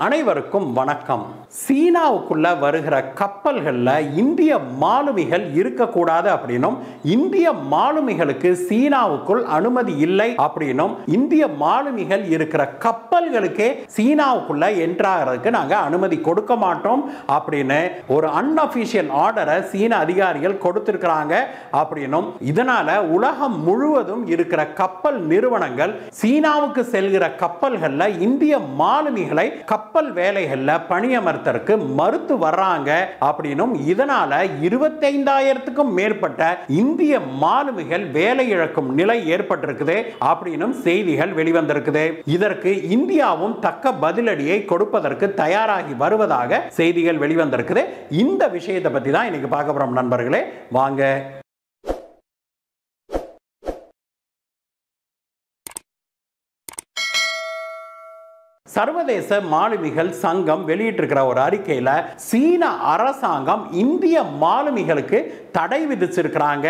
அனைவருக்கும் வணக்கம். சீனாவுக்குள்ள வருகிற கப்பல்கள்ல இந்திய மாலுமிகள் இருக்கக்கூடாது அப்படின்னும், இந்திய மாலுமிகளுக்கு சீனாவுக்குள் அனுமதி இல்லை அப்படின்னும், இந்திய மாலுமிகள் இருக்கிற கப்பல்களுக்கே சீனாவுக்குள்ள என்ட்ராகிறதுக்கு நாங்க அனுமதி கொடுக்க மாட்டோம் அப்படின்னு ஒரு அன்அபிஷியல் ஆர்டரை சீன அதிகாரிகள் கொடுத்திருக்கிறாங்க அப்படின்னும், இதனால உலகம் முழுவதும் இருக்கிற கப்பல் நிறுவனங்கள் சீனாவுக்கு செல்கிற கப்பல்கள்ல இந்திய மாலுமிகளை கப்பல் வேலைகள்ல பணியமர்த்தற்கு மறுத்து வர்றாங்க அப்படின்னும், இதனால 25,000க்கும் மேற்பட்ட இந்திய மாலுமிகள் வேலை இழக்கும் நிலை ஏற்பட்டிருக்குது அப்படின்னும் செய்திகள் வெளிவந்திருக்குது. இதற்கு இந்தியாவும் தக்க பதிலடியை கொடுப்பதற்கு தயாராகி வருவதாக செய்திகள் வெளிவந்திருக்குது. இந்த விஷயத்தை பத்தி தான் இன்னைக்கு பார்க்க போறோம் நண்பர்களே. வாங்க. சர்வதேச மாலுமிகள் சங்கம் வெளியிட்டிருக்கிற ஒரு அறிக்கையில சீன அரசாங்கம் இந்திய மாலுமிகளுக்கு தடை விதிச்சிருக்கிறாங்க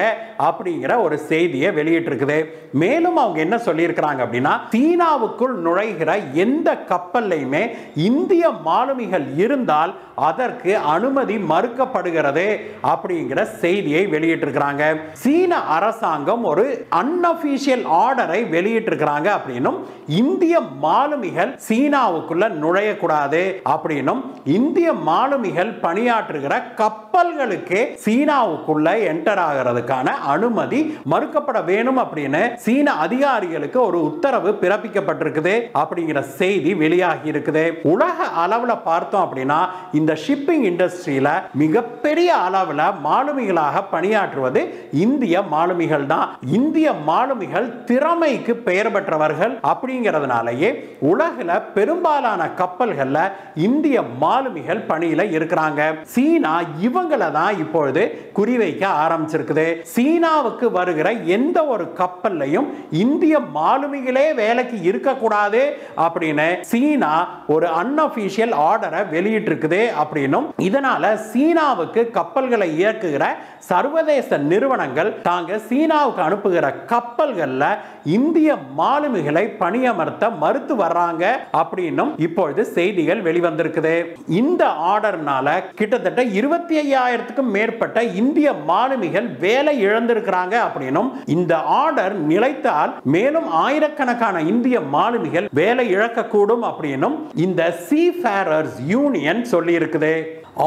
அப்படிங்கிற ஒரு செய்தியை வெளியிட்டிருக்குது. மேலும் அவங்க என்ன சொல்லியிருக்கிறாங்க அப்படின்னா, சீனாவுக்குள் நுழைகிற எந்த கப்பல்லையுமே இந்திய மாலுமிகள் இருந்தால் அதற்கு அனுமதி மறுக்கப்படுகிறது அப்படிங்கிற செய்தியை வெளியிட்டிருக்கிறாங்க. சீன அரசாங்கம் ஒரு அன்அபிஷியல் ஆர்டரை வெளியிட்டிருக்கிறாங்க அப்படின்னும், இந்திய மாலுமிகள் சீனாவுக்குள்ள நுழையக்கூடாது அப்படின்னும், இந்திய மாலுமிகள் பணியாற்றுகிற கப்பல்களுக்கு சீனாவுக்குள்ள என்டர் ஆகிறதுக்கான அனுமதி மறுக்கப்பட வேணும் அப்படின்னு சீன அதிகாரிகளுக்கு ஒரு உத்தரவு பிறப்பிக்கப்பட்டிருக்குது அப்படிங்கிற செய்தி வெளியாகி இருக்குது. உலக அளவுல பார்த்தோம் அப்படின்னா இந்த ஷிப்பிங் இண்டஸ்ட்ரியில மிகப்பெரிய அளவுல மாலுமிகளாக பணியாற்றுவது இந்திய மாலுமிகள் தான். இந்திய மாலுமிகள் திறமைக்கு பெயர் பெற்றவர்கள் அப்படிங்கிறதுனாலேயே உலகில பெரும்பாலான கப்பல்கள்ல இந்திய மாலுமிகள் பணியில இருக்கிறாங்க. சீனா இவங்களை தான் இப்பொழுது குறிவைக்க ஆரம்பிச்சிருக்குது. சீனாவுக்கு வருகிற எந்த ஒரு கப்பல்லையும் இந்திய மாலுமிகளே வேலைக்கு இருக்கக்கூடாது அப்படின்னு சீனா ஒரு அன்அபிஷியல் ஆர்டரை வெளியிட்டிருக்குது அப்படின்னும், இதனால சீனாவுக்கு கப்பல்களை இயக்குகிற சர்வதேச நிறுவனங்கள் தாங்க சீனாவுக்கு அனுப்புகிற கப்பல்கள்ல இந்திய மாலுமிகளை பணியமர்த்த மறுத்து வர்றாங்க அப்படின்னும் இப்பொழுது செய்திகள் வெளிவந்திருக்குது. இந்த ஆர்டர்னால கிட்டத்தட்ட 25,000க்கும் மேற்பட்ட இந்திய மாலுமிகள் வேலை இழந்திருக்கிறாங்க அப்படின்னும், இந்த ஆர்டர் நிலைத்தால் மேலும் ஆயிரக்கணக்கான இந்திய மாலுமிகள் வேலை இழக்கக்கூடும் அப்படின்னும் இந்த சீஃபேரர்ஸ் யூனியன் சொல்லி இருக்குது.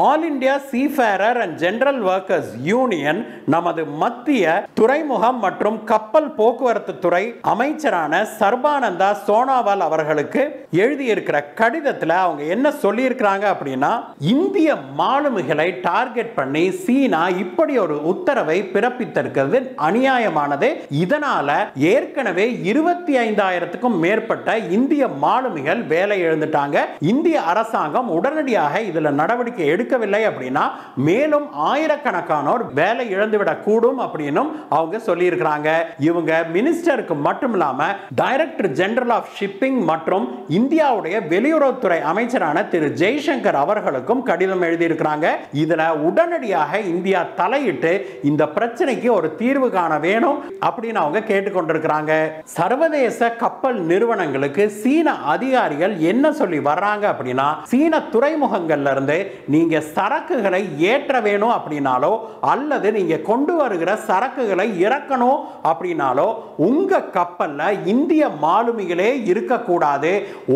All India seafarer and general workers union நமது மத்திய துறைமுகம் மற்றும் கப்பல் போக்குவரத்து துறை அமைச்சரான சர்பானந்தா சோனாவால் அவர்களுக்கு எழுதியிருக்கிற கடிதத்தில் அவங்க என்ன சொல்லியிருக்கிறாங்க அப்படின்னா, இந்திய மாலுமிகளை டார்கெட் பண்ணி சீனா இப்படி ஒரு உத்தரவை பிறப்பித்திருக்கிறது அநியாயமானது. இதனால ஏற்கனவே 25,000க்கும் மேற்பட்ட இந்திய மாலுமிகள் வேலை இழந்துட்டாங்க. இந்திய அரசாங்கம் உடனடியாக இதுல நடவடிக்கை எடுக்கவில்லை அப்படின்னா மேலும் ஆயிரக்கணக்கானோர் வேலை இழந்துவிடக் கூடும் அப்படின்னும் அவங்க சொல்லியிருக்கிறாங்க. இவங்க மினிஸ்டருக்கு மட்டும் இல்லாம டைரக்டர் ஜெனரல் ஆஃப் ஷிப்பிங் மற்றும் இந்தியாவுடைய வெளியுறவுத்துறை அமைச்சரான திரு ஜெய்சங்கர் அவர்களுக்கும் கடிதம் எழுதியிருக்கிறாங்க. இதுல உடனடியாக இந்தியா தலையிட்டு இந்த பிரச்சனைக்கு ஒரு தீர்வு காண வேணும் அப்படின்னு அவங்க கேட்டுக்கொண்டிருக்கிறாங்க. சர்வதேச கப்பல் நிறுவனங்களுக்கு சீன அதிகாரிகள் என்ன சொல்லி வர்றாங்க அப்படின்னா, சீன துறைமுகங்கள்ல இருந்து நீங்க சரக்குகளை ஏற்ற வேணும் அப்படின்னாலோ அல்லது நீங்க கொண்டு வருகிற சரக்குகளை இறக்கணும் அப்படின்னாலோ உங்க கப்பல்ல இந்திய மாலுமிகளே இருக்கக்கூடாது.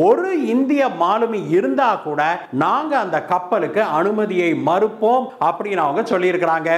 ஒரு இந்திய மாலுமி இருந்தா கூட நாங்க அந்த கப்பலுக்கு அனுமதியை மறுப்போம் அப்படின்னு அவங்க சொல்லியிருக்கிறாங்க.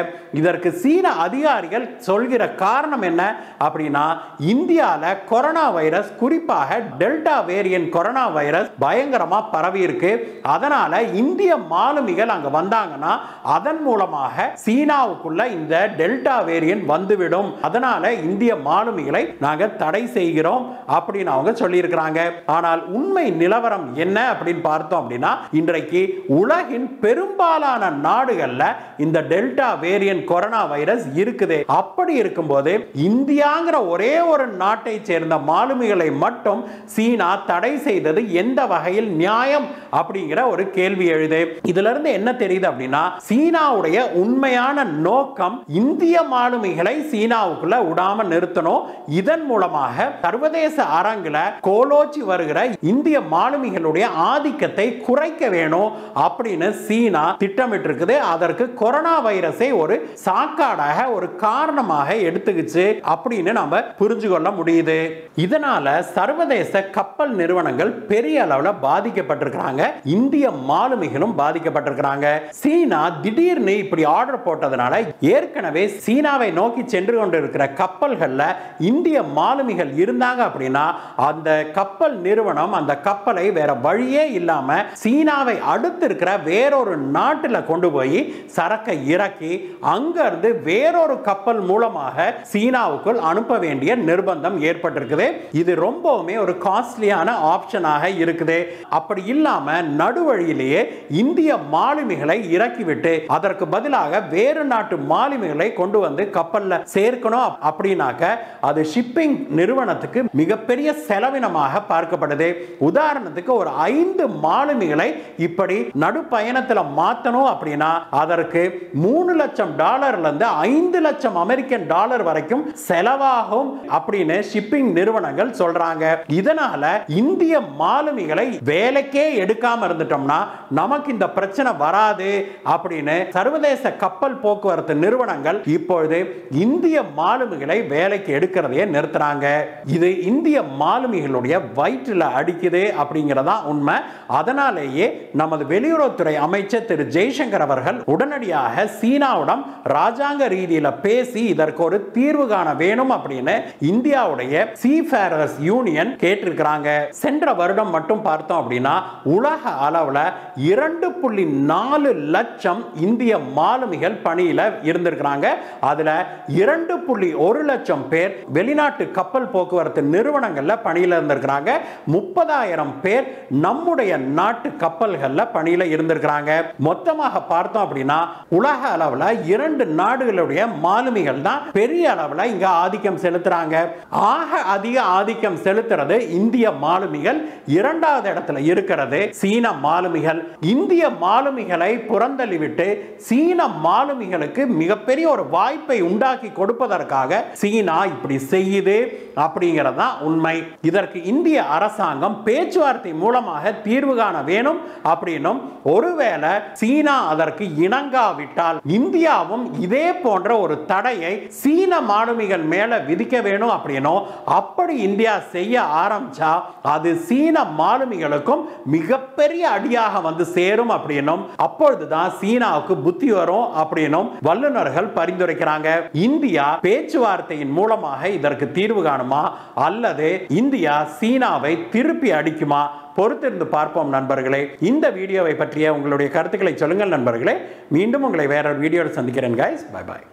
இதற்கு சீன அதிகாரிகள் சொல்கிற காரணம் என்ன அப்படின்னா, இந்தியாவில் கொரோனா வைரஸ், குறிப்பாக டெல்டா வேரியன்ட் கொரோனா வைரஸ் பயங்கரமா பரவி இருக்கு. அதனால இந்திய மாலுமிகள் அங்க வந்தாங்கன்னா அதன் மூலமாக சீனாவுக்குள்ள இந்த டெல்டா வேரியன்ட் வந்துவிடும். அதனால இந்திய மாலுமிகளை நாங்க தடை செய்கிறோம் அப்படின்னு அவங்க சொல்லியிருக்கிறாங்க. ஆனால் உண்மை நிலவரம் என்ன அப்படின்னு பார்த்தோம் அப்படின்னா, இன்றைக்கு உலகின் பெரும்பாலான நாடுகள்ல இந்த டெல்டா வேரியன்ட் கொரோனா வைரஸ் இருக்குது. அப்படி இருக்கும்போது இந்தியாங்கிற ஒரே ஒரு நாட்டை சேர்ந்த மாலுமிகளை மட்டும் சீனா தடை செய்தது எந்த வகையில் நியாயம் அப்படிங்கிற ஒரு கேள்வி எழுது. இதுல இருந்து என்ன தெரியுது அப்படின்னா சீனாவுடைய உண்மையான நோக்கம் இந்திய மாலுமிகளை சீனாவுக்குள்ள விடாம நிறுத்தணும். இதன் மூலமாக சர்வதேச அரங்குல கோலோச்சி வருகிற இந்திய மாலுமிகளுடைய ஆதிக்கத்தை குறைக்க வேணும் அப்படின்னு சீனா திட்டமிட்டு இருக்குது. அதற்கு கொரோனா வைரஸை ஒரு சாக்காடாக ஒரு காரணமாக எடுத்துக்கிச்சு அப்படின்னு நம்ம புரிஞ்சு கொள்ள முடியுது. இதனால சர்வதேச கப்பல் நிறுவனங்கள் பெரிய அளவுல பாதிக்கப்பட்டிருக்கிறாங்க. இந்திய மாலுமிகளும் பாதிக்கப்பட்டிருக்கிறாங்க. சீனா திடீர்னு இப்படி ஆர்டர் போட்டதனால ஏற்கனவே சீனாவை நோக்கி சென்று கொண்டிருக்கிற கப்பல்கள்ல இந்திய மாலுமிகள் இருந்தாங்க அப்படின்னா அந்த கப்பல் நிறுவனம் அந்த கப்பலை வேற வழியே இல்லாம சீனாவை அடுத்து இருக்கிற வேறொரு நாட்டில் கொண்டு போய் சரக்கை இறக்கி அங்க இருந்து வேறொரு கப்பல் மூலமாக சீனாவுக்குள் அனுப்ப வேண்டிய நிர்பந்தம் ஏற்பட்டிருக்குது. இது ரொம்பவுமே ஒரு காஸ்ட்லியான ஆப்ஷனாக இருக்குது. அப்படி இல்லாம நடுவழியிலேயே இந்திய மாலுமிகளை இறக்கிவிட்டு அதற்கு பதிலாக வேறு நாட்டு மாலுமிகளை கொண்டு வந்து கப்பல்ல சேர்க்கணும் அப்படின்னாக்க அது ஷிப்பிங் நிறுவனத்துக்கு மிகப்பெரிய செலவினமாக பார்க்கப்படுது. உதாரணத்துக்கு ஒரு 5 மாலுமிகளை இப்படி நடு பயணத்தில் மாத்தணும் அப்படின்னா அதற்கு $3 லட்சம் இருந்து $5 லட்சம் அமெரிக்கன் டாலர் வரைக்கும் செலவாகும் அப்படின்னு ஷிப்பிங் நிறுவனங்கள் சொல்றாங்க. இதனால இந்திய மாலுமிகளை வேலைக்கே எடுக்காம இருந்துட்டோம்னா நமக்கு இந்த பிரச்சனை வராது அப்படின்னு சர்வதேச கப்பல் போக்குவரத்து நிறுவனங்கள் இப்பொழுது இந்திய மாலுமிகளை வேலைக்கு எடுக்கிறதையே நிறுத்துறாங்க. இது இந்திய மாலுமிகளுடைய வயிற்றில் அடிக்குது அப்படிங்கிறதா உண்மை. அதனாலேயே நமது வெளியுறவுத்துறை அமைச்சர் திரு ஜெய்சங்கர் அவர்கள் உடனடியாக சீனாவுடன் ராஜாங்க ரீதியில் பேசி இதற்கு ஒரு தீர்வு காண வேணும் அப்படின்னு இந்தியாவுடைய சீஃபேரர்ஸ் யூனியன் கேட்டிருக்கிறாங்க. சென்ற வருடம் மட்டும் பார்த்தோம் அப்படின்னா உலக அளவில் 2.4 லட்சம் இந்திய மாலுமிகள் பணியில இருந்திருக்கிறாங்க. அதுல 2.1 லட்சம் பேர் வெளிநாட்டு கப்பல் போக்குவரத்து நிறுவனங்கள்ல பணியில இருந்திருக்கிறாங்க. 30,000 பேர் நம்முடைய நாட்டு கப்பல்கள்ல பணியில இருந்திருக்கிறாங்க. மொத்தமாக பார்த்தோம் அப்படின்னா உலக அளவில் 2 நாடுகளுடைய மாலுமிகள் தான் பெரிய அளவில் இங்க ஆதிக்கம் செலுத்துறாங்க. ஆக அதிக ஆதிக்கம் செலுத்துறது இந்திய மாலுமிகள். 2வது இடத்துல இருக்கிறது சீன மாலுமிகள். இந்திய மாலுமிகளை புறந்தள்ளிவிட்டு சீன மாலுமிகளுக்கு மிகப்பெரிய ஒரு வாய்ப்பை உண்டாக்கி கொடுப்பதற்காக சீனா இப்படி செய்யுது அப்படிங்கிறதா உண்மை. இதற்கு இந்திய அரசாங்கம் பேச்சுவார்த்தை மூலமாக தீர்வு காண வேணும் அப்படின்னும் ஒருவேளை சீனா அதற்கு இணங்காவிட்டால் இந்தியாவும் இதே போன்ற ஒரு தடையை சீன மாலுமிகள் மேல விதிக்க வேணும் அப்படின்னும் அப்படி இந்தியா செய்ய ஆரம்பிச்சா அது சீன மாலுமிகளுக்கும் மிகப்பெரிய அடியாக வந்து சேரும் அப்படின்னும் அப்பொழுதுதான் சீனாவுக்கு புத்தி வரும் அப்படின்னும் வல்லுநர்கள் பரிந்துரைக்கிறாங்க. இந்தியா பேச்சுவார்த்தையின் மூலமாக இதற்கு தீர்வு காணுமா அல்லது இந்தியா சீனாவை திருப்பி அடிக்குமா? பொறுத்திருந்து பார்ப்போம் நண்பர்களே. இந்த வீடியோவை பற்றிய உங்களுடைய கருத்துக்களை சொல்லுங்கள் நண்பர்களே. மீண்டும் உங்களை வேற ஒரு வீடியோவில் சந்திக்கிறேன். Bye bye.